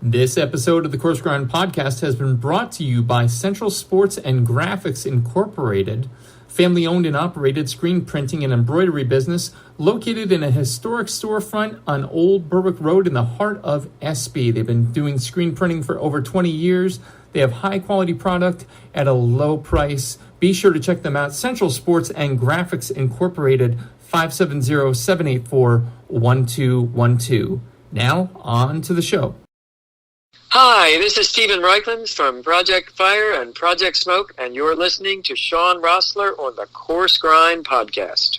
This episode of the Coarse podcast has been brought to you by Central Sports and Graphics Incorporated, family-owned and operated screen printing and embroidery business located in a historic storefront on Old Berwick Road in the heart of Espy. They've been doing screen printing for over 20 years. They have high-quality product at a low price. Be sure to check them out. Central Sports and Graphics Incorporated, 570-784-1212. Now, on to the show. Hi, this is Stephen Reichland from Project Fire and Project Smoke, and you're listening to Shawn Rosler on the Coarse Grind podcast.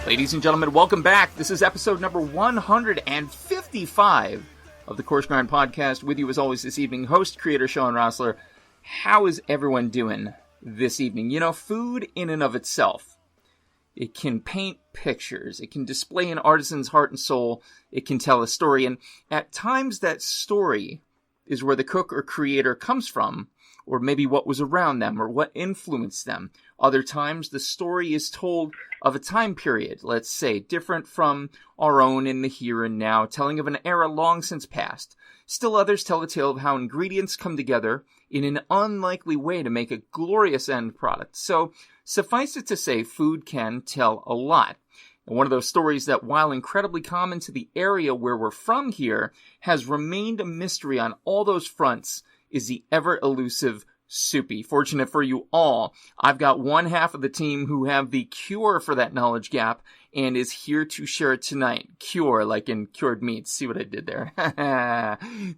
Ladies and gentlemen, welcome back. This is episode number 155 of the Coarse Grind podcast. With you as always this evening, host, creator Shawn Rosler. How is everyone doing this evening? You know, food in and of itself, it can paint pictures. It can display an artisan's heart and soul. It can tell a story. And at times that story is where the cook or creator comes from, or maybe what was around them, or what influenced them. Other times, the story is told of a time period, let's say, different from our own in the here and now, telling of an era long since past. Still others tell the tale of how ingredients come together in an unlikely way to make a glorious end product. So, suffice it to say, food can tell a lot. And one of those stories that, while incredibly common to the area where we're from here, has remained a mystery on all those fronts, is the ever-elusive Soupie. Fortunate for you all, I've got one half of the team who have the cure for that knowledge gap and is here to share it tonight. Cure, like in cured meats. See what I did there?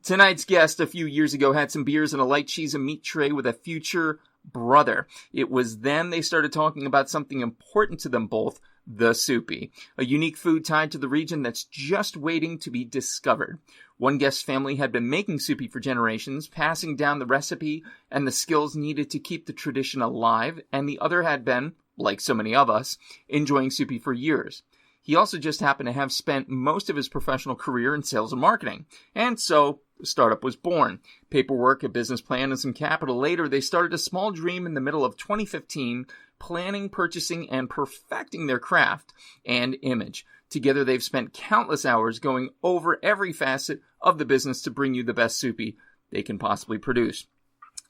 Tonight's guest a few years ago had some beers and a light cheese and meat tray with a future brother. It was then they started talking about something important to them both, the Soupie, a unique food tied to the region that's just waiting to be discovered. One guest's family had been making Soupie for generations, passing down the recipe and the skills needed to keep the tradition alive, and the other had been, like so many of us, enjoying Soupie for years. He also just happened to have spent most of his professional career in sales and marketing, and so the startup was born. Paperwork, a business plan, and some capital later, they started a small dream in the middle of 2015, planning, purchasing, and perfecting their craft and image. Together, they've spent countless hours going over every facet of the business to bring you the best Soupie they can possibly produce.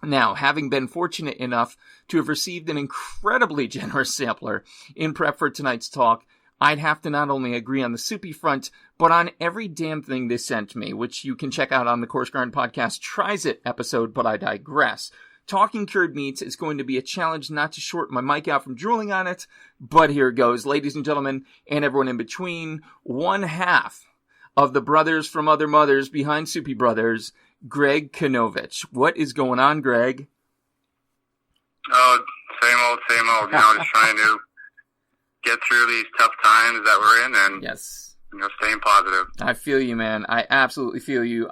Now, having been fortunate enough to have received an incredibly generous sampler in prep for tonight's talk, I'd have to not only agree on the Soupie front, but on every damn thing they sent me, which you can check out on the Coarse Grind podcast Tries It episode, but I digress. Talking cured meats is going to be a challenge not to short my mic out from drooling on it, but here it goes. Ladies and gentlemen, and everyone in between, one half of the brothers from other mothers behind Soupie Brothers, Greg Kanowicz. What is going on, Greg? Oh, same old, you know, just trying to get through these tough times that we're in and, yes, you know, staying positive. I feel you, man. I absolutely feel you.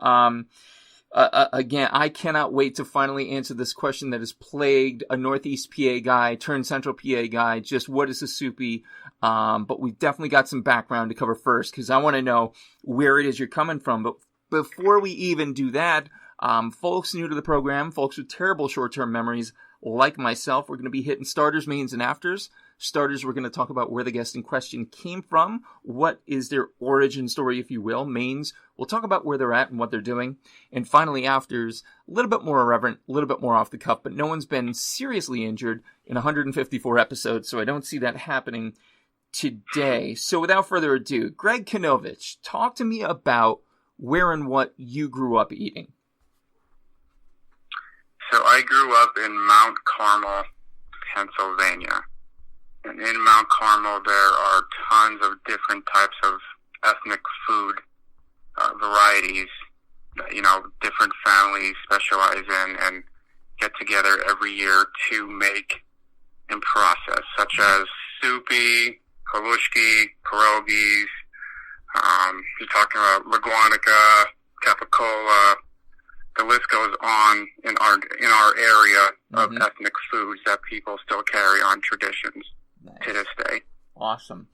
Again, I cannot wait to finally answer this question that has plagued a Northeast PA guy turned Central PA guy. Just what is a Soupie? But we've definitely got some background to cover first because I want to know where it is you're coming from. But before we even do that, folks new to the program, folks with terrible short-term memories like myself, we're going to be hitting starters, mains, and afters. Starters, we're going to talk about where the guest in question came from. What is their origin story, if you will. Mains, we'll talk about where they're at and what they're doing. And finally, afters, a little bit more irreverent, a little bit more off the cuff, but no one's been seriously injured in 154 episodes, so I don't see that happening today. So without further ado, Greg Kanowicz, talk to me about where and what you grew up eating. So I grew up in Mount Carmel, Pennsylvania. And in Mount Carmel, there are tons of different types of ethnic food varieties that, you know, different families specialize in and get together every year to make and process, such as Soupie, Kalushki, pierogies. You're talking about Laguanica, Capicola. The list goes on in our area of ethnic foods that people still carry on traditions to this day. Awesome.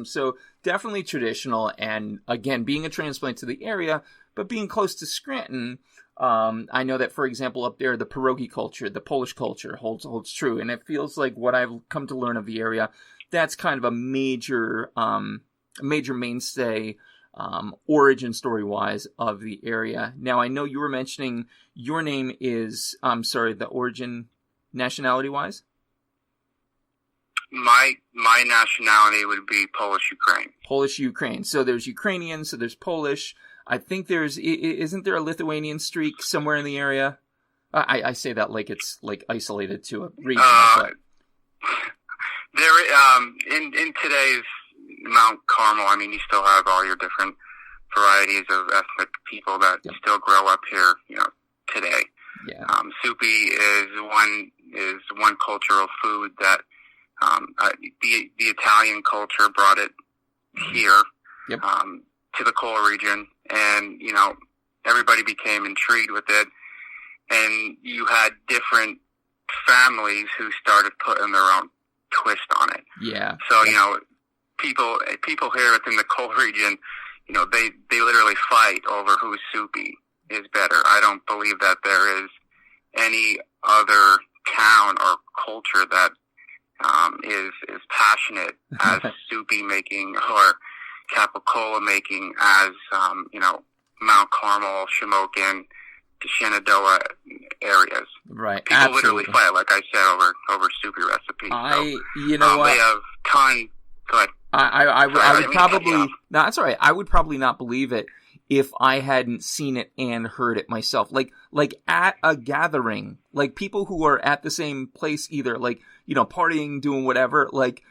So definitely traditional, and again, being a transplant to the area, but being close to Scranton, I know that, for example, up there, the pierogi culture, the Polish culture holds true, and it feels like what I've come to learn of the area, that's kind of a major mainstay, origin story-wise of the area. Now, I know you were mentioning your name is, the origin nationality-wise? My nationality would be Polish-Ukraine. Polish-Ukraine. So there's Ukrainian, so there's Polish. I think isn't there a Lithuanian streak somewhere in the area? I say that like it's like isolated to a region. In today's Mount Carmel, I mean, you still have all your different varieties of ethnic people that still grow up here, today. Yeah. Soupie is one cultural food that the Italian culture brought it here to the Coal region, and everybody became intrigued with it, and you had different families who started putting their own twist on it. Yeah. So people here within the Coal region, they literally fight over whose Soupie is better. I don't believe that there is any other town or culture that is passionate as Soupie making or capicola making as Mount Carmel, Shamokin, Shenandoah areas. Right. People Absolutely. literally fight, like I said, over Soupie recipes. What? They have ton. Go ahead. I would probably no, that's all right. I would probably not believe it if I hadn't seen it and heard it myself. Like at a gathering, like people who are at the same place, either partying, doing whatever. Like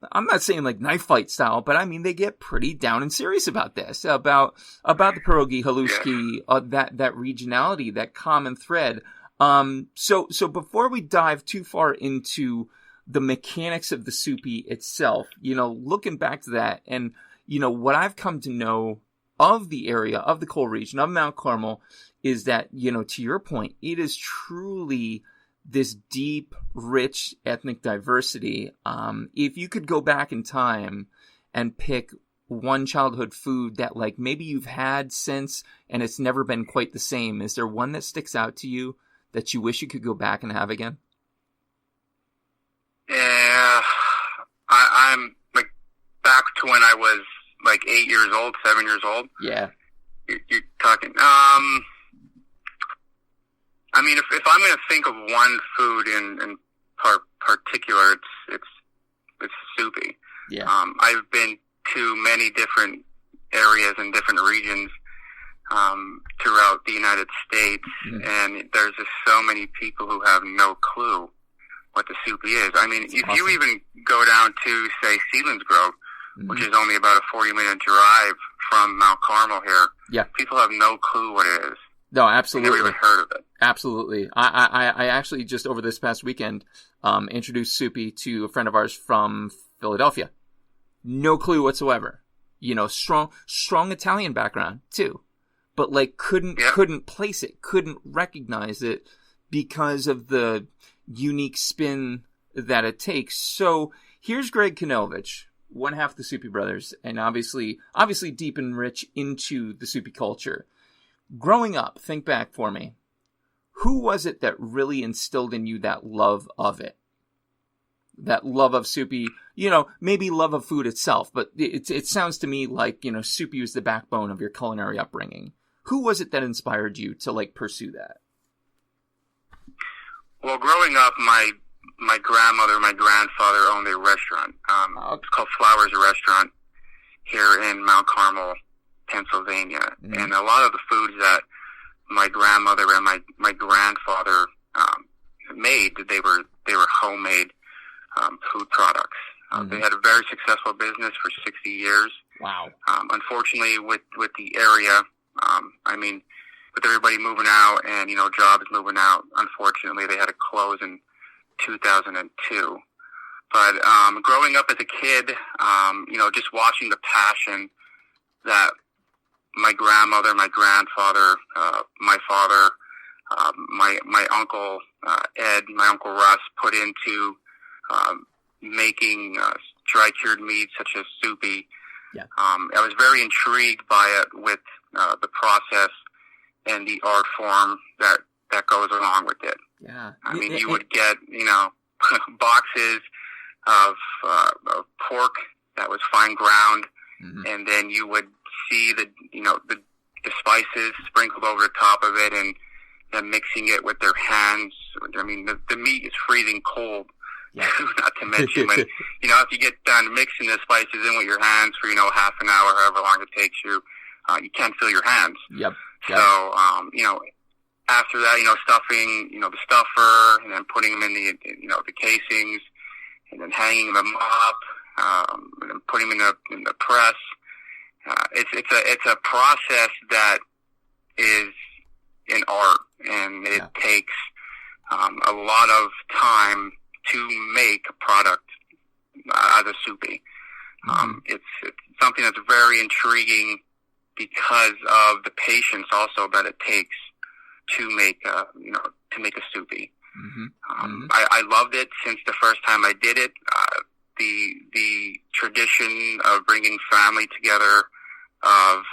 I'm not saying like knife fight style, but I mean they get pretty down and serious about this, about the pierogi, haluski, that regionality, that common thread. So before we dive too far into the mechanics of the Soupie itself, looking back to that, and what I've come to know of the area, of the Coal region, of Mount Carmel, is that, to your point, it is truly this deep, rich ethnic diversity. If you could go back in time and pick one childhood food that maybe you've had since and it's never been quite the same, is there one that sticks out to you that you wish you could go back and have again? Yeah, I'm back to when I was 8 years old, 7 years old. Yeah. You're talking. I mean, if I'm going to think of one food in particular, it's Soupie. Yeah. I've been to many different areas and different regions throughout the United States, and there's just so many people who have no clue what the Soupie is. I mean, if you even go down to, say, Sealands Grove, which is only about a 40-minute drive from Mount Carmel here, people have no clue what it is. No, absolutely. Never even heard of it. Absolutely. I actually just over this past weekend introduced Soupie to a friend of ours from Philadelphia. No clue whatsoever. Strong Italian background too, but couldn't place it, couldn't recognize it because of the unique spin that it takes. So here's Greg Kanowicz, one half of the Soupie Brothers, and obviously deep and rich into the Soupie culture. Growing up, think back for me. Who was it that really instilled in you that love of it? That love of Soupie, maybe love of food itself, but it sounds to me like, Soupie was the backbone of your culinary upbringing. Who was it that inspired you to pursue that? Well, growing up, my grandmother, my grandfather owned a restaurant. It's called Flowers Restaurant here in Mount Carmel, Pennsylvania. And a lot of the foods that my grandmother and my grandfather made, they were homemade food products. They had a very successful business for 60 years. Wow. Unfortunately, with the area, with everybody moving out and, jobs moving out, unfortunately, they had to close in 2002. But growing up as a kid, just watching the passion that my grandmother, my grandfather, my father, my uncle Ed, my uncle Russ put into making dry cured meats such as Soupie. Yeah. I was very intrigued by it with the process and the art form that goes along with it. Yeah. I mean, you would get, boxes of pork that was fine ground, and then you would see the spices sprinkled over the top of it, and then mixing it with their hands. I mean, the meat is freezing cold. Yeah. Not to mention when, if you get done mixing the spices in with your hands for, half an hour, however long it takes you, you can't feel your hands. Yep. So, after that, stuffing, the stuffer, and then putting them in the casings, and then hanging them up, and then putting them in the press. It's a process that is an art, and it takes a lot of time to make a product as a Soupie. It's something that's very intriguing because of the patience also that it takes to make a Soupie. I loved it since the first time I did it. The tradition of bringing family together, of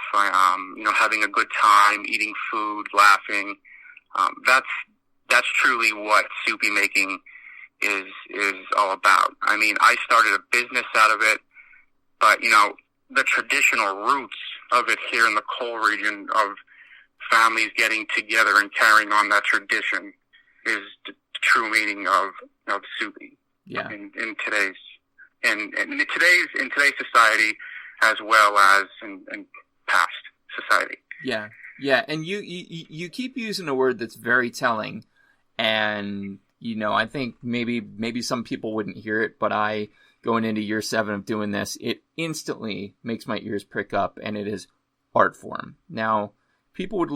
having a good time, eating food, laughing. That's truly what Soupie making is all about. I mean, I started a business out of it, but the traditional roots of it here in the coal region of families getting together and carrying on that tradition is the true meaning of Soupie. Yeah. In today's society, as well as in past society. Yeah. Yeah. And you keep using a word that's very telling, and I think maybe some people wouldn't hear it, but going into year 7 of doing this, it instantly makes my ears prick up, and it is art form. Now, people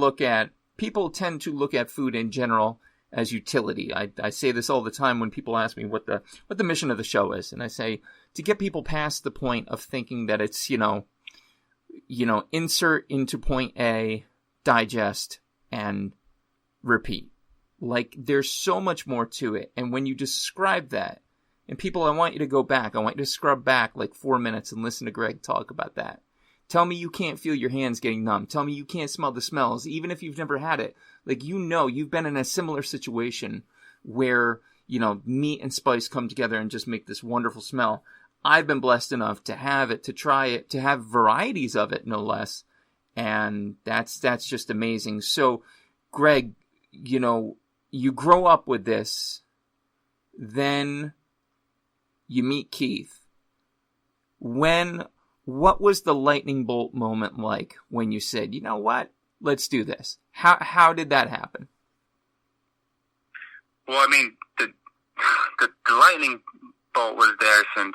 tend to look at food in general as utility. I say this all the time when people ask me what the mission of the show is, and I say to get people past the point of thinking that it's insert into point A, digest, and repeat. Like, there's so much more to it, and when you describe that, and people, I want you to go back. I want you to scrub back like 4 minutes and listen to Greg talk about that. Tell me you can't feel your hands getting numb. Tell me you can't smell the smells, even if you've never had it. Like, you've been in a similar situation where, meat and spice come together and just make this wonderful smell. I've been blessed enough to have it, to try it, to have varieties of it, no less. And that's just amazing. So, Greg, you grow up with this, then you meet Keith. What was the lightning bolt moment like when you said, you know what, let's do this? How did that happen? Well, I mean, the lightning bolt was there since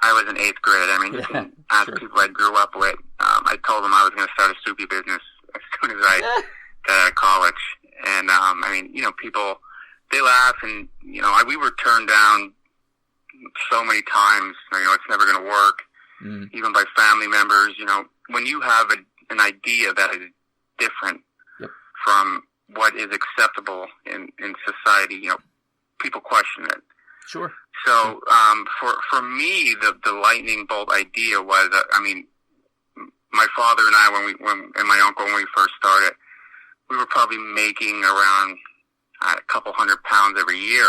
I was in 8th grade. I mean, you can ask people I grew up with. I told them I was going to start a Soupie business as soon as I got out of college. And, people, they laugh, and, we were turned down so many times. It's never going to work. Even by family members. When you have an idea that is different from what is acceptable in society, people question it. Sure. So, for me, the lightning bolt idea was, my father and I, and my uncle, when we first started, we were probably making around a couple 100 pounds every year.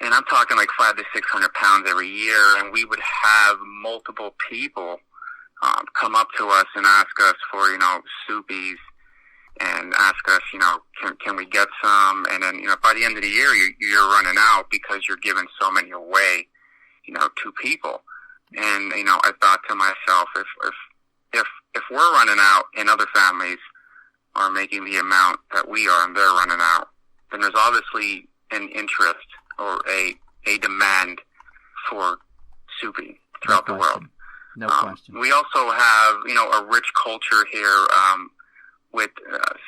And I'm talking like 500 to 600 pounds every year, and we would have multiple people come up to us and ask us for, Soupies, and ask us, can we get some? And then, by the end of the year, you're running out because you're giving so many away, to people. And, I thought to myself, if we're running out and other families are making the amount that we are and they're running out, then there's obviously an interest or a demand for Soupie throughout the world. No question. We also have, a rich culture here with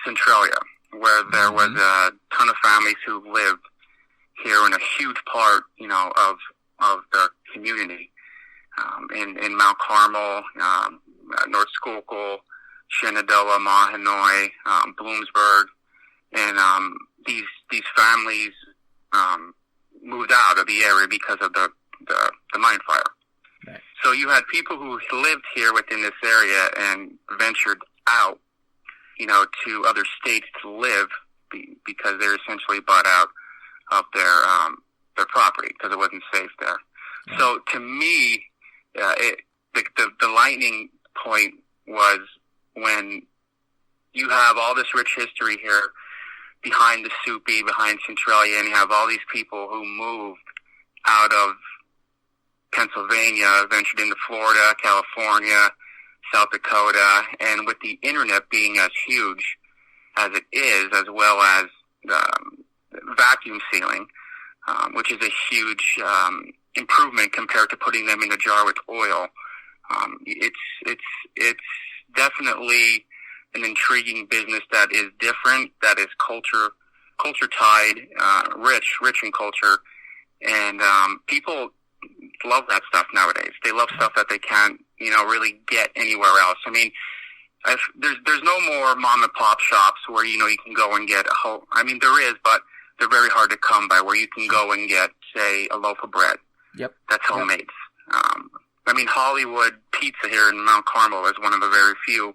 Centralia, where there was a ton of families who lived here in a huge part, of the community. In Mount Carmel, North Schuylkill, Shenandoah, Mahanoy, Bloomsburg, and these families moved out of the area because of the mine fire. Right. So you had people who lived here within this area and ventured out, to other states to live because they're essentially bought out of their property because it wasn't safe there. Right. So to me, the lightning point was when you have all this rich history here behind the Soupie, behind Centralia, and you have all these people who moved out of Pennsylvania, ventured into Florida, California, South Dakota, and with the internet being as huge as it is, as well as vacuum sealing, which is a huge improvement compared to putting them in a jar with oil. It's definitely an intriguing business that is different, that is culture tied, rich in culture, and people love that stuff nowadays. They love stuff that they can't, really get anywhere else. I mean, there's no more mom and pop shops where, you can go and get there is, but they're very hard to come by, where you can go and get, say, a loaf of bread. Yep. That's homemade. Yep. Hollywood Pizza here in Mount Carmel is one of the very few,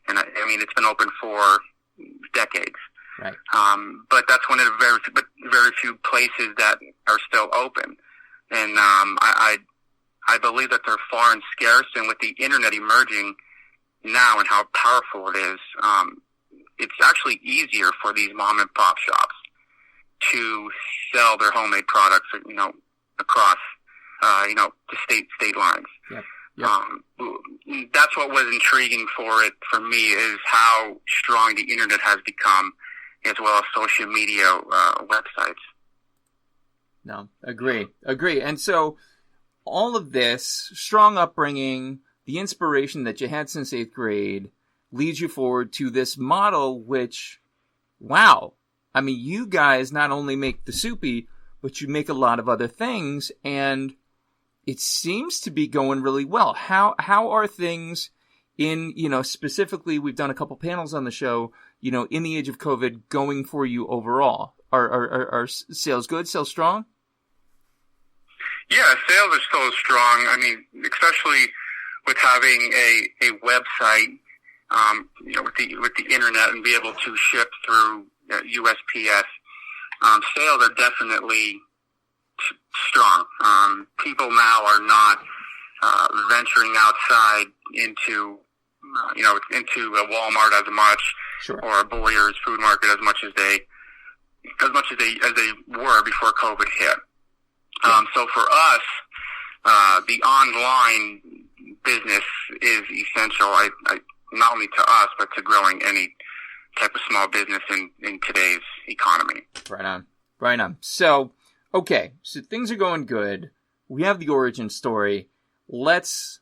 and it's been open for decades. Right. But that's one of the very few places that are still open. And I believe that they're far and scarce, and with the internet emerging now and how powerful it is, it's actually easier for these mom and pop shops to sell their homemade products, across, the state lines. Yep. Yep. That's what was intriguing for me, is how strong the internet has become, as well as social media websites. No, agree. And so all of this strong upbringing, the inspiration that you had since 8th grade, leads you forward to this model, which, wow. You guys not only make the Soupie, but you make a lot of other things, and it seems to be going really well. How are things in, specifically, we've done a couple panels on the show, in the age of COVID, going for you overall? Are sales good, sales strong? Yeah, sales are still strong. Especially with having a website, with the internet, and be able to ship through USPS. Sales are definitely strong. People now are not venturing outside into a Walmart as much, sure, or a Boyer's Food Market as much as they were before COVID hit. Yeah. So for us, the online business is essential. Not only to us, but to growing any type of small business in today's economy. Right on. So, okay, so things are going good. We have the origin story. Let's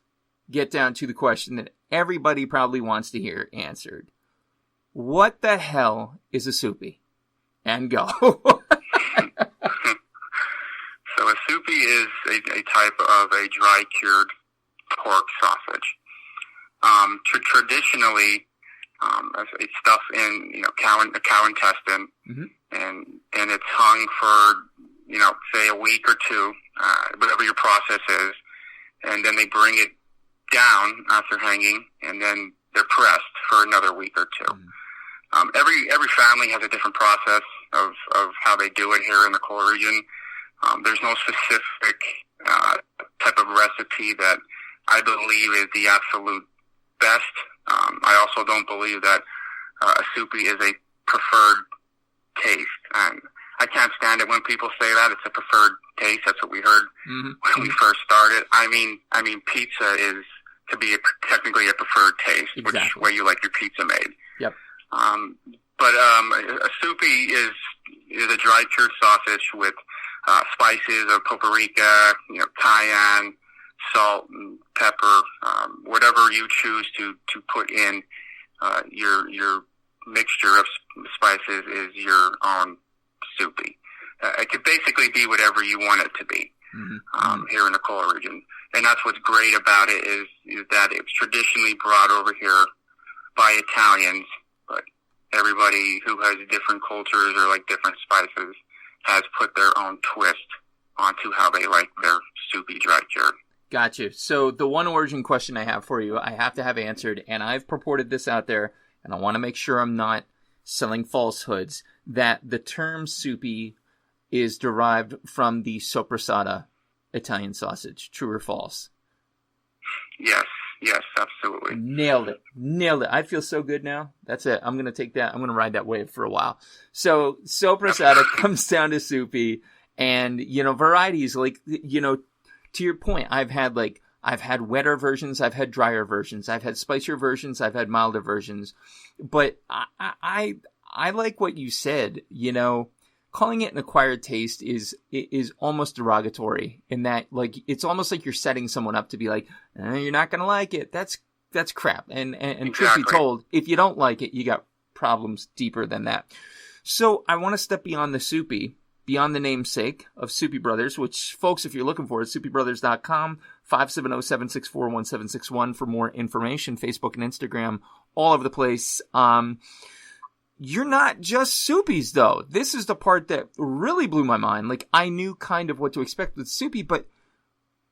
get down to the question that everybody probably wants to hear answered. What the hell is a Soupie? And go. So a Soupie is a type of a dry-cured pork sausage. Traditionally, it's stuffed in a cow intestine, mm-hmm. and it's hung for say a week or two, whatever your process is, and then they bring it down after hanging, and then they're pressed for another week or two. Mm-hmm. Every family has a different process of how they do it here in the Coal region. There's no specific type of recipe that I believe is the absolute best. I also don't believe that a Soupie is a preferred taste, and I can't stand it when people say that it's a preferred taste. That's what we heard mm-hmm. when we first started. I mean, pizza is to be technically a preferred taste, exactly. Which way you like your pizza made. Yep. But a Soupie is a dry cured sausage with spices of paprika, cayenne, salt, and pepper, whatever you choose to put in your mixture of spices is your own Soupie. It could basically be whatever you want it to be, mm-hmm. Here in the Coal region. And that's what's great about it is that it's traditionally brought over here by Italians, but everybody who has different cultures or like different spices has put their own twist onto how they like their Soupie dry cured. Got you. So the one origin question I have for you, I have to have answered, and I've purported this out there, and I want to make sure I'm not selling falsehoods, that the term Soupie is derived from the soppressata Italian sausage. True or false? Yes, absolutely. Nailed it. I feel so good now. That's it. I'm going to take that. I'm going to ride that wave for a while. So soppressata comes down to Soupie, and, varieties, like, to your point, I've had wetter versions, I've had drier versions, I've had spicier versions, I've had milder versions. But I like what you said, calling it an acquired taste is almost derogatory in that, like, it's almost like you're setting someone up to be like, you're not going to like it. That's crap. And exactly. Truth be told, if you don't like it, you got problems deeper than that. So I want to step beyond the Soupie, beyond the namesake of Soupie Brothers, which, folks, if you're looking for it, soupiebrothers.com, 570-764-1761 for more information, Facebook and Instagram, all over the place. You're not just Soupies, though. This is the part that really blew my mind. Like, I knew kind of what to expect with Soupie, but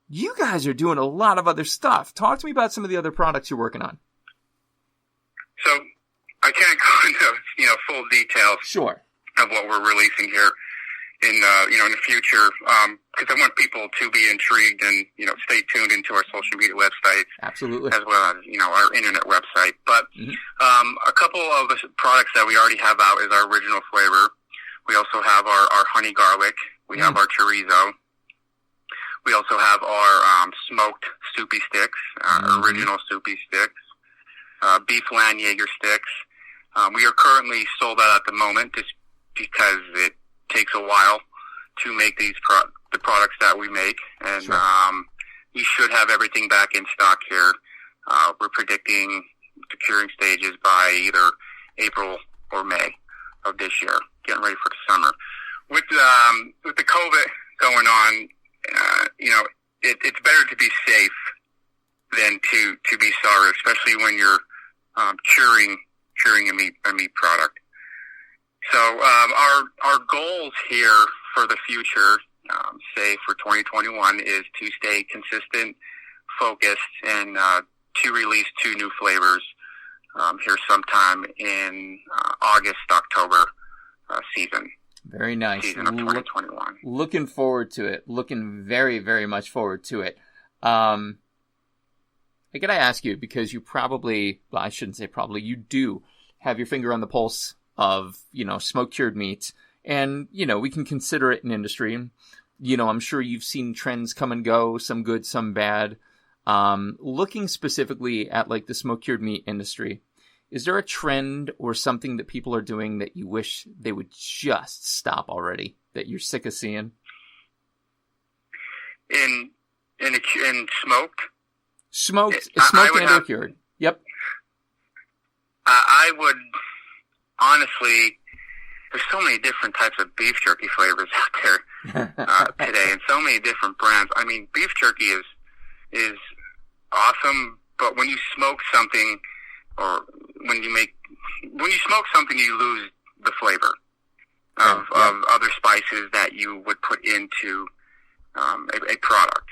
you guys are doing a lot of other stuff. Talk to me about some of the other products you're working on. So, I can't go into, full details. Sure. Of what we're releasing here in the future, because I want people to be intrigued and, stay tuned into our social media websites. Absolutely. As well as, our internet website. But a couple of the products that we already have out is our original flavor. We also have our honey garlic. We have our chorizo. We also have our smoked Soupie sticks, original Soupie sticks, beef Landjaeger sticks. We are currently sold out at the moment just because it takes a while to make the products that we make, and sure. We should have everything back in stock here. We're predicting the curing stages by either April or May of this year, getting ready for the summer. With the COVID going on, it's better to be safe than to be sorry, especially when you're curing a meat product. So our goals here for the future, say for 2021, is to stay consistent, focused, and to release 2 new flavors here sometime in August, October season. Very nice. Season of 2021. Looking forward to it. Looking very, very much forward to it. I gotta ask you, because you probably, well, I shouldn't say probably, you do have your finger on the pulse of, smoke cured meats, and, we can consider it an industry. I'm sure you've seen trends come and go, some good, some bad. Looking specifically at, like, the smoke cured meat industry, is there a trend or something that people are doing that you wish they would just stop already, that you're sick of seeing? In smoked? Smoked and or cured. Yep. I would, honestly, there's so many different types of beef jerky flavors out there today, and so many different brands. I mean, beef jerky is awesome, but when you smoke something, or when you smoke something, you lose the flavor of other spices that you would put into a product.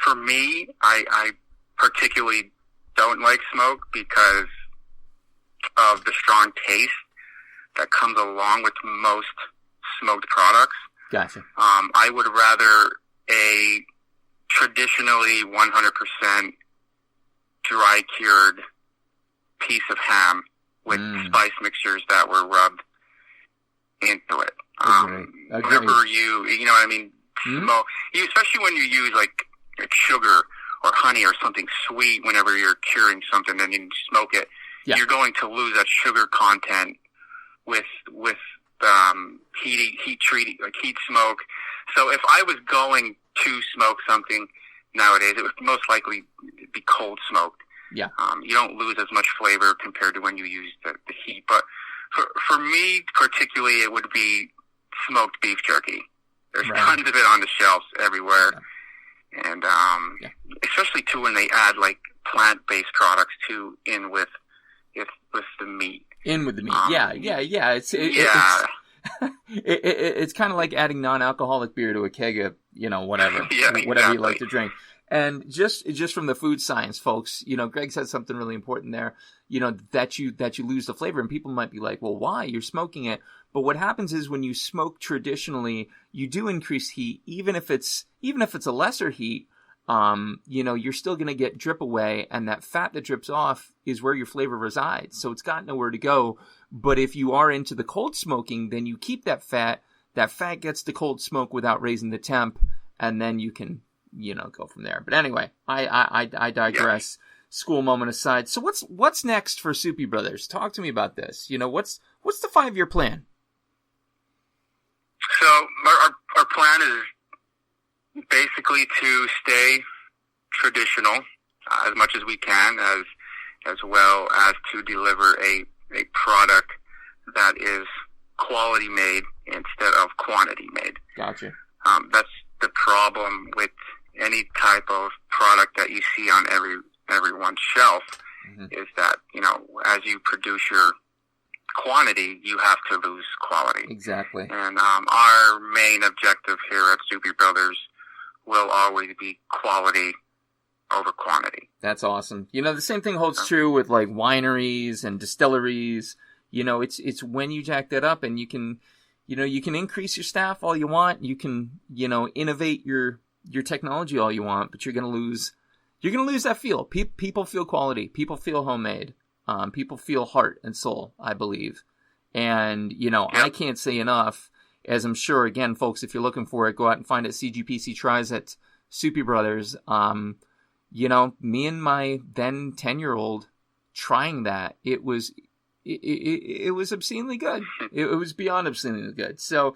For me, I particularly don't like smoke because of the strong taste that comes along with most smoked products. Gotcha. I would rather a traditionally 100% dry cured piece of ham with spice mixtures that were rubbed into it. Whenever you know what I mean, smoke, especially when you use like sugar or honey or something sweet whenever you're curing something and you smoke it, you're going to lose that sugar content with heat smoke. So if I was going to smoke something nowadays, it would most likely be cold smoked. Yeah. You don't lose as much flavor compared to when you use the heat. But for me particularly, it would be smoked beef jerky. There's tons of it on the shelves everywhere. Yeah. And especially too when they add like plant-based products too in with the meat. In with the meat, yeah. It's kind of like adding non-alcoholic beer to a keg of, whatever, Yeah, whatever you exactly. like to drink. And just from the food science, folks, Greg said something really important there, that you lose the flavor. And people might be like, well, why? You're smoking it. But what happens is when you smoke traditionally, you do increase heat, even if it's a lesser heat. You're still going to get drip away, and that fat that drips off is where your flavor resides. So it's got nowhere to go. But if you are into the cold smoking, then you keep that fat. That fat gets the cold smoke without raising the temp, and then you can, go from there. But anyway, I digress. Yeah. School moment aside. So what's next for Soupie Brothers? Talk to me about this. What's the 5-year plan? So our plan is basically to stay traditional as much as we can, as well as to deliver a product that is quality made instead of quantity made. Gotcha. That's the problem with any type of product that you see on everyone's shelf, is that, as you produce your quantity, you have to lose quality. Exactly. And our main objective here at Soupie Brothers will always be quality over quantity. That's awesome. The same thing holds true with like wineries and distilleries. It's when you jack that up, and you can increase your staff all you want. You can, innovate your technology all you want, but you're going to lose that feel. People feel quality. People feel homemade. People feel heart and soul, I believe. And, I can't say enough, as I'm sure, again, folks, if you're looking for it, go out and find it. CGPC tries at Soupie Brothers. Me and my then 10-year-old trying that, it was obscenely good. It was beyond obscenely good. So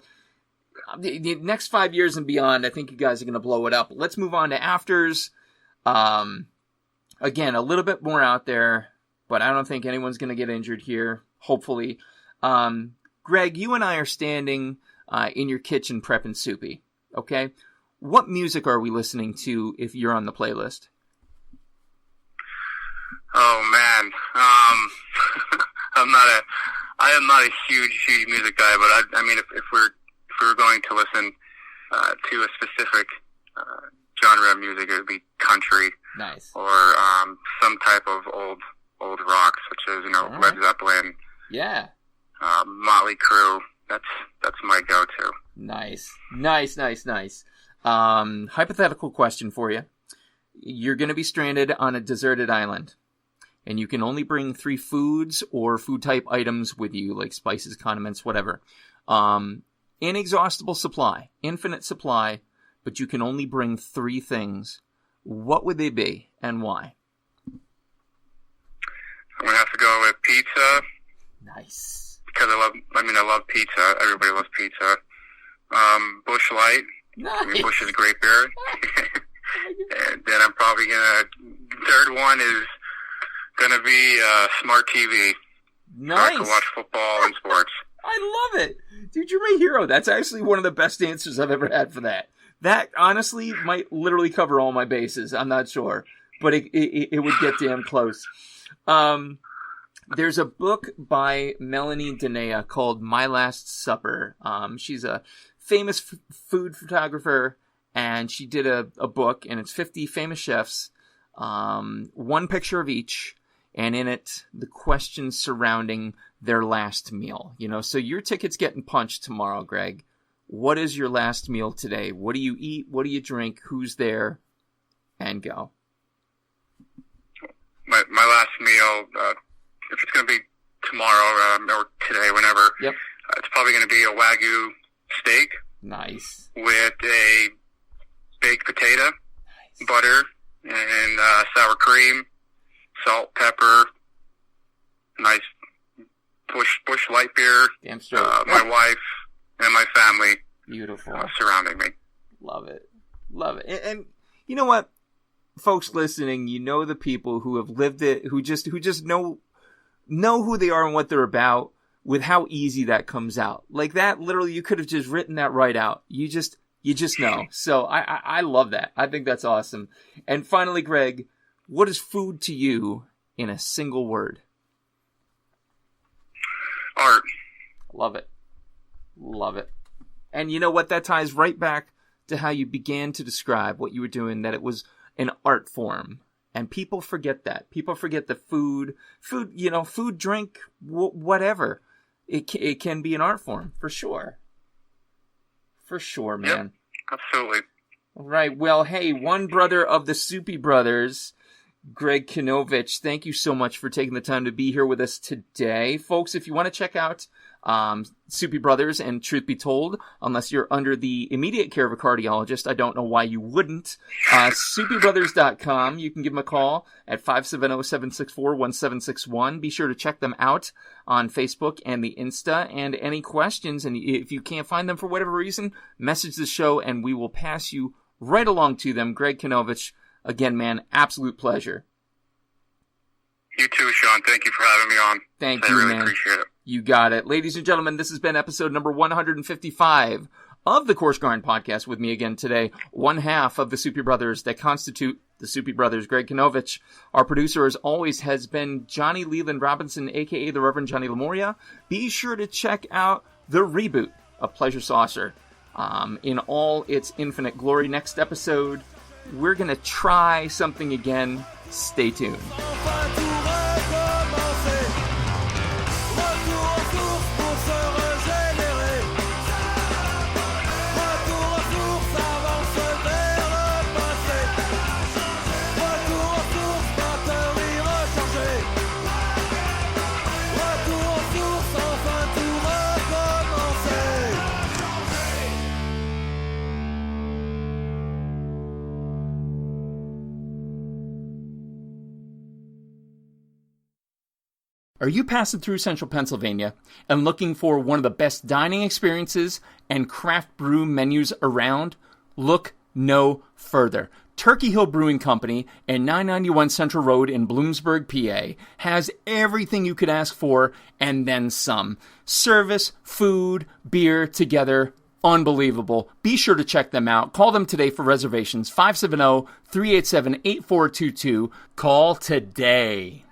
the next 5 years and beyond, I think you guys are going to blow it up. Let's move on to afters. Again, a little bit more out there, but I don't think anyone's going to get injured here, hopefully. Greg, you and I are standing in your kitchen prepping Soupie, okay? What music are we listening to if you're on the playlist? Oh, man. I am not a huge music guy, but I mean, if we're going to listen to a specific genre of music, it would be country. Nice. Or some type of old rock, such as, Led Zeppelin. Yeah. Motley Crue. That's my go-to. Nice. Hypothetical question for you. You're going to be stranded on a deserted island, and you can only bring 3 foods or food-type items with you, like spices, condiments, whatever. Inexhaustible supply, infinite supply, but you can only bring 3 things. What would they be, and why? I'm going to have to go with pizza. Nice. Because I love pizza. Everybody loves pizza. Busch Light. Nice. I mean, Busch is a great beer. And then I'm probably third one is going to be smart TV. Nice. So I can watch football and sports. I love it. Dude, you're my hero. That's actually one of the best answers I've ever had for that. That, honestly, might literally cover all my bases. I'm not sure. But it would get damn close. There's a book by Melanie Denea called My Last Supper. She's a famous food photographer, and she did a book, and it's 50 famous chefs, one picture of each, and in it, the questions surrounding their last meal. So your ticket's getting punched tomorrow, Greg. What is your last meal today? What do you eat? What do you drink? Who's there? And go. My last meal, if it's going to be tomorrow or today, whenever, yep. It's probably going to be a Wagyu steak. Nice. With a baked potato, nice. Butter, and sour cream, salt, pepper, nice Busch Light beer. Damn straight. My wife and my family. Beautiful. Surrounding me. Love it. And you know what? Folks listening, the people who have lived it, who just know who they are and what they're about, with how easy that comes out. Like that, literally, you could have just written that right out. You just know. So I love that. I think that's awesome. And finally, Greg, what is food to you in a single word? Art. Love it. Love it. And you know what? That ties right back to how you began to describe what you were doing, that it was an art form. And people forget that. People forget the food, drink, whatever. It can be an art form, for sure. For sure, man. Yep, absolutely. All right. Well, hey, one brother of the Soupie Brothers, Greg Kanowicz, thank you so much for taking the time to be here with us today. Folks, if you want to check out Soupie Brothers, and truth be told, unless you're under the immediate care of a cardiologist, I don't know why you wouldn't, SoupieBrothers.com. You can give them a call at 570-764-1761. Be sure to check them out on Facebook and the Insta, and any questions, and if you can't find them for whatever reason, message the show and we will pass you right along to them. Greg Kanowicz, again, man, absolute pleasure. You too, Sean. Thank you for having me on. Thank you, I really man. appreciate it. You got it. Ladies and gentlemen, this has been episode number 155 of the Coarse Grind Podcast. With me again today, one half of the Soupie Brothers that constitute the Soupie Brothers, Greg Kanowicz. Our producer, as always, has been Johnny Leland Robinson, a.k.a. the Reverend Johnny Lamoria. Be sure to check out the reboot of Pleasure Saucer in all its infinite glory. Next episode, we're going to try something again. Stay tuned. Are you passing through central Pennsylvania and looking for one of the best dining experiences and craft brew menus around? Look no further. Turkey Hill Brewing Company and 991 Central Road in Bloomsburg, PA has everything you could ask for and then some. Service, food, beer together. Unbelievable. Be sure to check them out. Call them today for reservations. 570-387-8422. Call today.